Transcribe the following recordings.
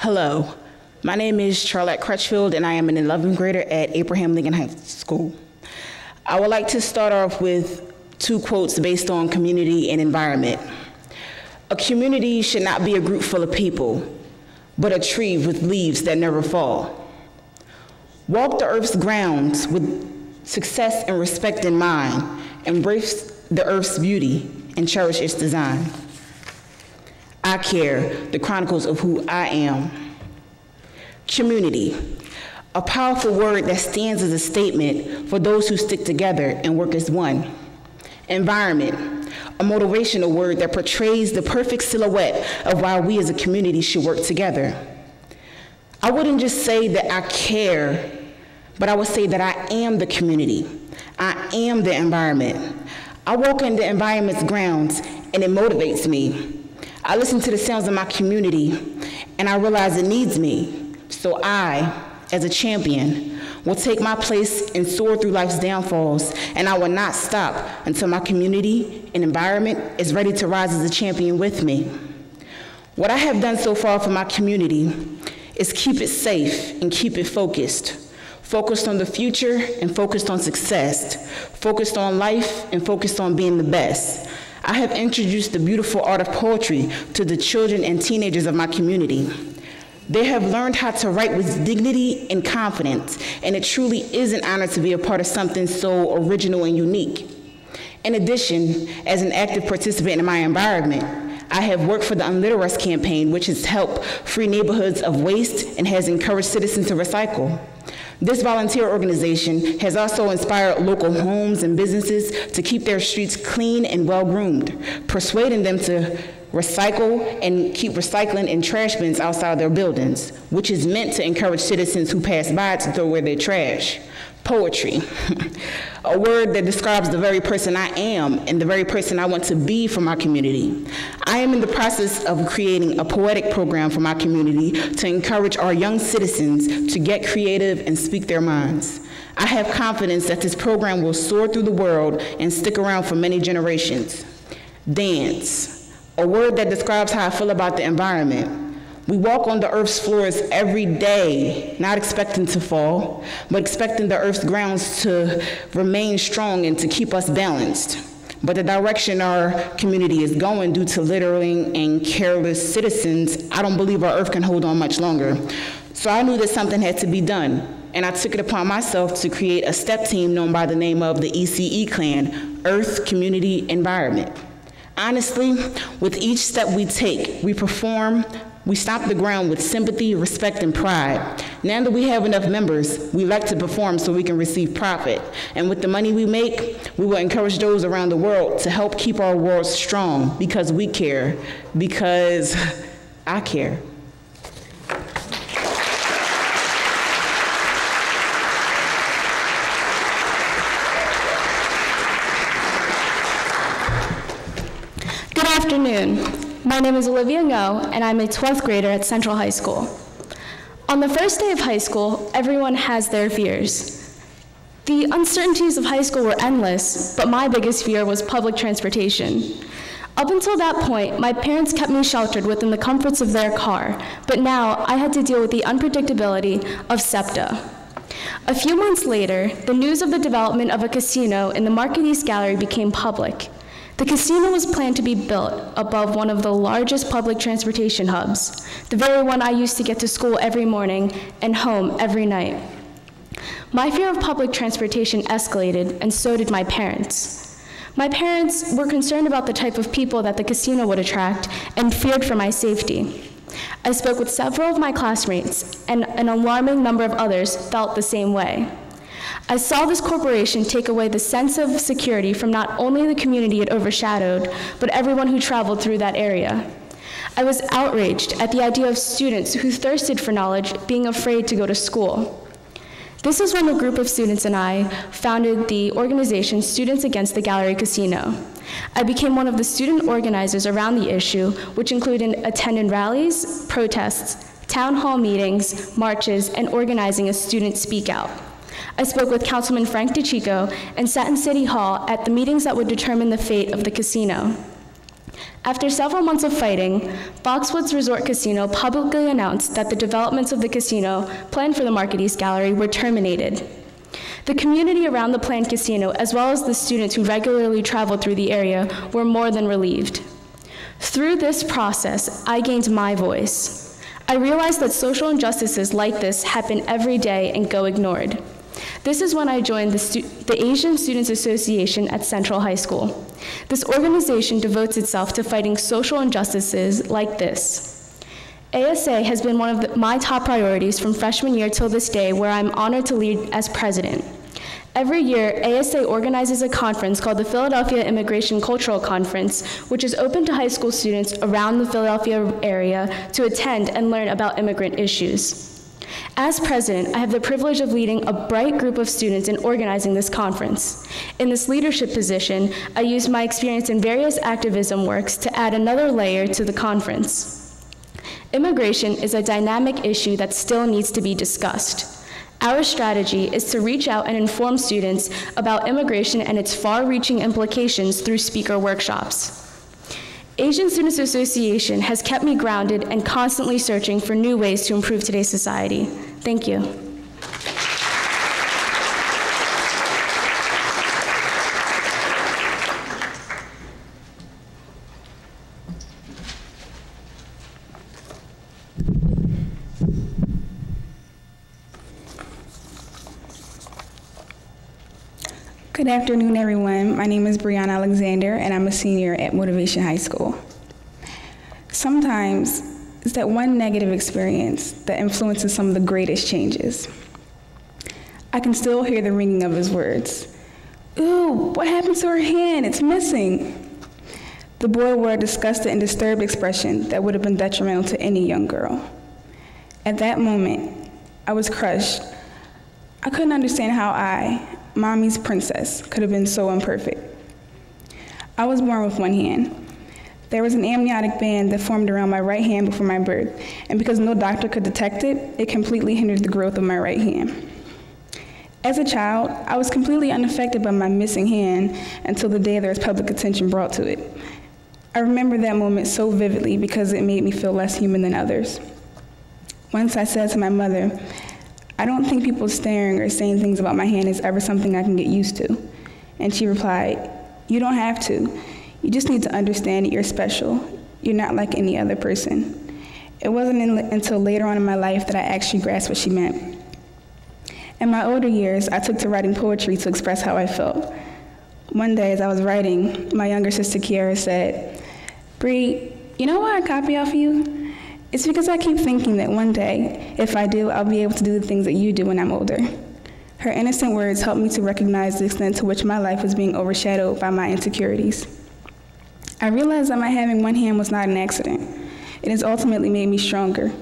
Hello, my name is Charlotte Crutchfield, and I am an 11th grader at Abraham Lincoln High School. I would like to start off with 2 quotes based on community and environment. A community should not be a group full of people, but a tree with leaves that never fall. Walk the earth's grounds with success and respect in mind. Embrace the earth's beauty and cherish its design. I care, the chronicles of who I am. Community, a powerful word that stands as a statement for those who stick together and work as one. Environment, a motivational word that portrays the perfect silhouette of why we as a community should work together. I wouldn't just say that I care, but I would say that I am the community. I am the environment. I walk in the environment's grounds and it motivates me. I listen to the sounds of my community and I realize it needs me. So I, as a champion, will take my place and soar through life's downfalls, and I will not stop until my community and environment is ready to rise as a champion with me. What I have done so far for my community is keep it safe and keep it focused. Focused on the future and focused on success. Focused on life and focused on being the best. I have introduced the beautiful art of poetry to the children and teenagers of my community. They have learned how to write with dignity and confidence, and it truly is an honor to be a part of something so original and unique. In addition, as an active participant in my environment, I have worked for the Unlitter Us campaign, which has helped free neighborhoods of waste and has encouraged citizens to recycle. This volunteer organization has also inspired local homes and businesses to keep their streets clean and well-groomed, persuading them to recycle and keep recycling in trash bins outside their buildings, which is meant to encourage citizens who pass by to throw away their trash. Poetry, a word that describes the very person I am and the very person I want to be for my community. I am in the process of creating a poetic program for my community to encourage our young citizens to get creative and speak their minds. I have confidence that this program will soar through the world and stick around for many generations. Dance, a word that describes how I feel about the environment. We walk on the earth's floors every day, not expecting to fall, but expecting the earth's grounds to remain strong and to keep us balanced. But the direction our community is going due to littering and careless citizens, I don't believe our earth can hold on much longer. So I knew that something had to be done, and I took it upon myself to create a STEP team known by the name of the ECE Clan, Earth, Community, Environment. Honestly, with each step we take, we perform, we stomp the ground with sympathy, respect, and pride. Now that we have enough members, we like to perform so we can receive profit. And with the money we make, we will encourage those around the world to help keep our world strong because we care, because I care. Good afternoon. My name is Olivia Ngo, and I'm a 12th grader at Central High School. On the first day of high school, everyone has their fears. The uncertainties of high school were endless, but my biggest fear was public transportation. Up until that point, my parents kept me sheltered within the comforts of their car, but now I had to deal with the unpredictability of SEPTA. A few months later, the news of the development of a casino in the Market East Gallery became public. The casino was planned to be built above one of the largest public transportation hubs, the very one I used to get to school every morning and home every night. My fear of public transportation escalated, and so did my parents. My parents were concerned about the type of people that the casino would attract and feared for my safety. I spoke with several of my classmates, and an alarming number of others felt the same way. I saw this corporation take away the sense of security from not only the community it overshadowed, but everyone who traveled through that area. I was outraged at the idea of students who thirsted for knowledge being afraid to go to school. This is when a group of students and I founded the organization Students Against the Gallery Casino. I became one of the student organizers around the issue, which included attending rallies, protests, town hall meetings, marches, and organizing a student speak out. I spoke with Councilman Frank DeChico and sat in City Hall at the meetings that would determine the fate of the casino. After several months of fighting, Foxwoods Resort Casino publicly announced that the developments of the casino planned for the Market East Gallery were terminated. The community around the planned casino, as well as the students who regularly traveled through the area, were more than relieved. Through this process, I gained my voice. I realized that social injustices like this happen every day and go ignored. This is when I joined the Asian Students Association at Central High School. This organization devotes itself to fighting social injustices like this. ASA has been one of my top priorities from freshman year till this day, where I'm honored to lead as president. Every year, ASA organizes a conference called the Philadelphia Immigration Cultural Conference, which is open to high school students around the Philadelphia area to attend and learn about immigrant issues. As president, I have the privilege of leading a bright group of students in organizing this conference. In this leadership position, I use my experience in various activism works to add another layer to the conference. Immigration is a dynamic issue that still needs to be discussed. Our strategy is to reach out and inform students about immigration and its far-reaching implications through speaker workshops. Asian Students Association has kept me grounded and constantly searching for new ways to improve today's society. Thank you. Good afternoon, everyone. My name is Brianna Alexander, and I'm a senior at Motivation High School. Sometimes it's that one negative experience that influences some of the greatest changes. I can still hear the ringing of his words. "Ooh, what happened to her hand? It's missing." The boy wore a disgusted and disturbed expression that would have been detrimental to any young girl. At that moment, I was crushed. I couldn't understand how I, Mommy's princess, could have been so imperfect. I was born with one hand. There was an amniotic band that formed around my right hand before my birth, and because no doctor could detect it, it completely hindered the growth of my right hand. As a child, I was completely unaffected by my missing hand until the day there was public attention brought to it. I remember that moment so vividly because it made me feel less human than others. Once I said to my mother, "I don't think people staring or saying things about my hand is ever something I can get used to." And she replied, "You don't have to. You just need to understand that you're special. You're not like any other person." It wasn't until later on in my life that I actually grasped what she meant. In my older years, I took to writing poetry to express how I felt. One day as I was writing, my younger sister Kiara said, "Bree, you know why I copy off you? It's because I keep thinking that one day, if I do, I'll be able to do the things that you do when I'm older." Her innocent words helped me to recognize the extent to which my life was being overshadowed by my insecurities. I realized that my having one hand was not an accident. It has ultimately made me stronger,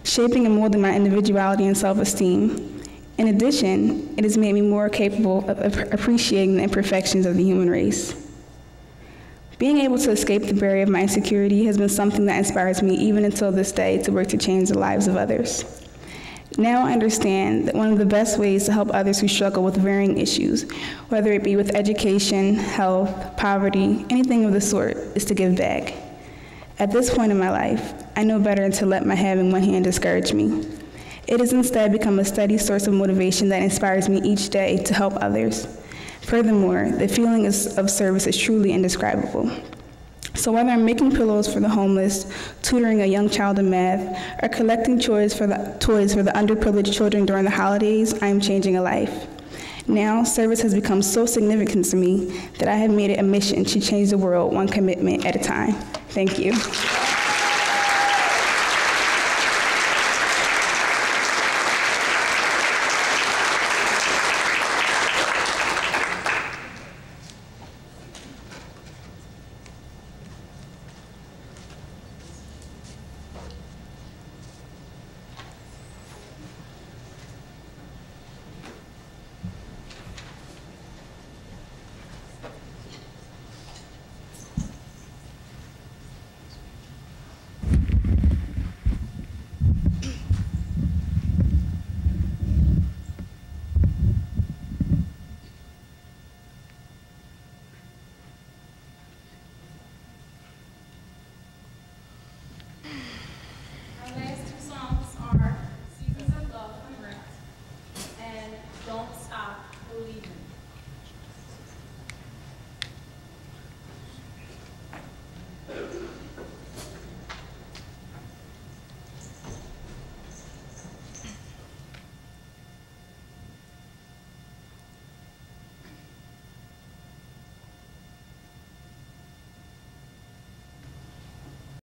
shaping and molding my individuality and self-esteem. In addition, it has made me more capable of appreciating the imperfections of the human race. Being able to escape the barrier of my insecurity has been something that inspires me even until this day to work to change the lives of others. Now I understand that one of the best ways to help others who struggle with varying issues, whether it be with education, health, poverty, anything of the sort, is to give back. At this point in my life, I know better than to let my having one hand discourage me. It has instead become a steady source of motivation that inspires me each day to help others. Furthermore, the feeling of service is truly indescribable. So whether I'm making pillows for the homeless, tutoring a young child in math, or collecting toys for the underprivileged children during the holidays, I am changing a life. Now, service has become so significant to me that I have made it a mission to change the world one commitment at a time. Thank you.